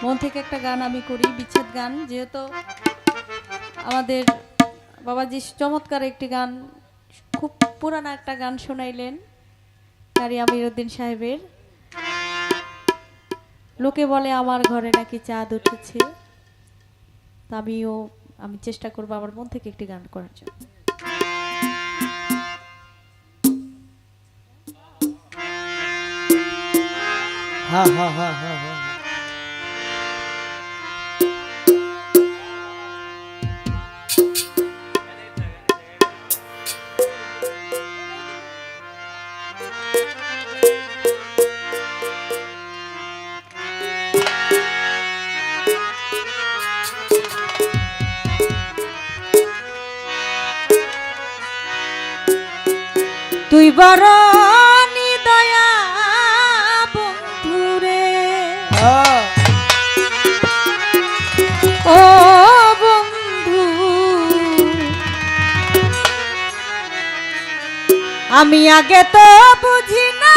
মন থেকে একটা গান আমি করি, বিচ্ছেদ গান। যেহেতু আমাদের বাবাজি চমৎকার একটি গান, খুব পুরানা একটা গান শোনাইলেন কারি আমিরউদ্দিন সাহেবের। লোকে বলে আমার ঘরে নাকি চাঁদ উঠেছে, তা আমি চেষ্টা করবো আমার মন থেকে একটি গান করার জন্য। হ্যাঁ হ্যাঁ হ্যাঁ হ্যাঁ হ্যাঁ তুই বড় নিদয়া বন্ধুরে, ও বন্ধু আমি আগে তো বুঝি না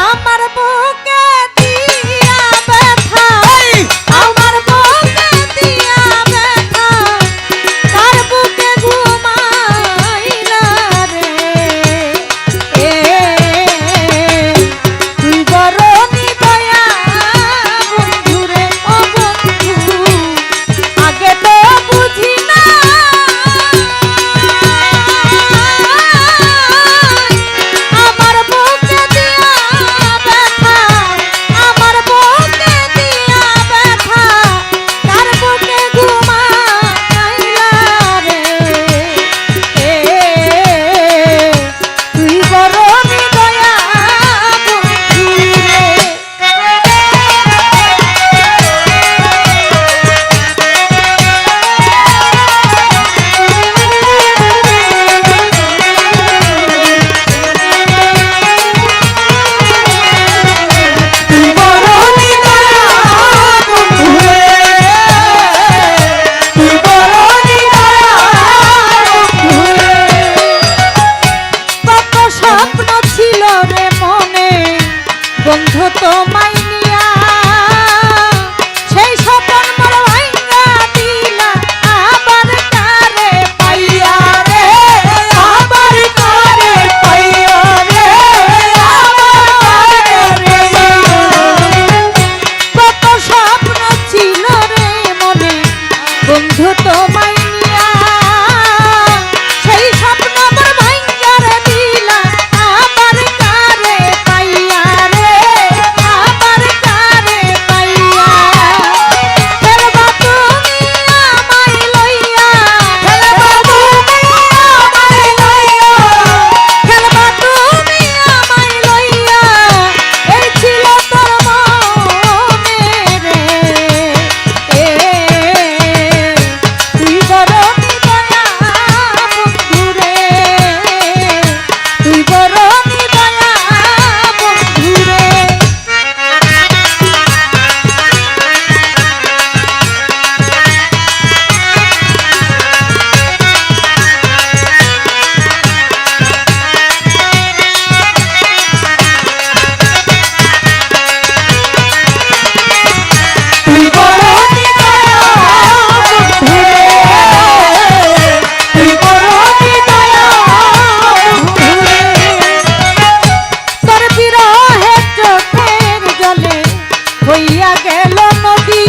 আমার বুকে দিয়া ব্যথা, আমার বুকে দিয়া ব্যথা, তার বুকে ঘুমাইলা রে। তুই বড় নিদয়া বন্ধুরে, ও বন্ধু আগে তো বুঝি না আমার বুকে দিয়া ব্যথা, আমার বুকে দিয়া ব্যথা, তার বুকে ঘুমাইলা রে। তুই বড় নিদয়া বন্ধুরে। স্বপ্ন ছিল রে মনে বন্ধু তোমায় নিয়া, সেই স্বপ্ন মোর ভাঙা দিলা আবার কারে পাইয়া রে, আবার কারে পাইয়া রে, আবার কারে কত স্বপ্ন ছিল রে মনে বন্ধু তোমায় নিয়া, সেই স্বপ্ন মোর ভাঙা রে দিলা আবার কারে পাইয়া রে, আবার কারে পাইয়া। ফেলবা তুমি আমায় লইয়া, ফেলবা তুমি আমায় লইয়া, ফেলবা তুমি আমায় লইয়া, এই ছিল তোর মনে রে। তুই বড় নিদয়া বন্ধুরে, তুই বড় নিদয়া বন্ধুরে। তুই বড় নিদয়া বন্ধুরে, তুই বড় নিদয়া বন্ধুরে। তোর বিরহে চোখের জলে হইয়া গেল নদী,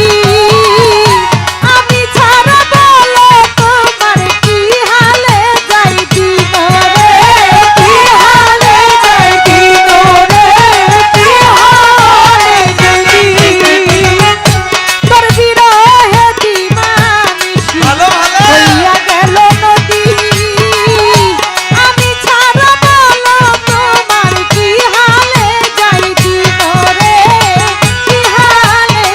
আমি ছাড়া বলো তোমার কি হালে যাই দিন রে, কি হালে যাই দিন রে, কি হালে যাই দিন। তোর বিরহে দিবানিশি হইয়া গেল নদী, আমি ছাড়া বলো তোমার কি হালে যাই দিন রে, কি হালে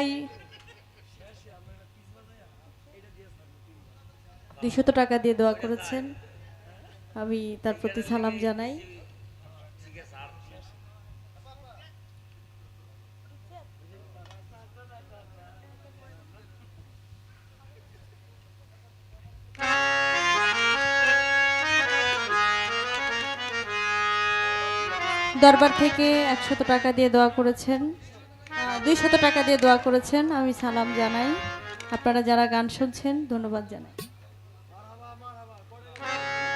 ভাই 200 টাকা দিয়ে দোয়া করেছেন, আমি তার প্রতি সালাম জানাই। দরবার থেকে 100 টাকা দিয়ে দোয়া করেছেন, 200 টাকা দিয়ে দোয়া করেছেন, আমি সালাম জানাই। আপনারা যারা গান শুনছেন ধন্যবাদ জানাই।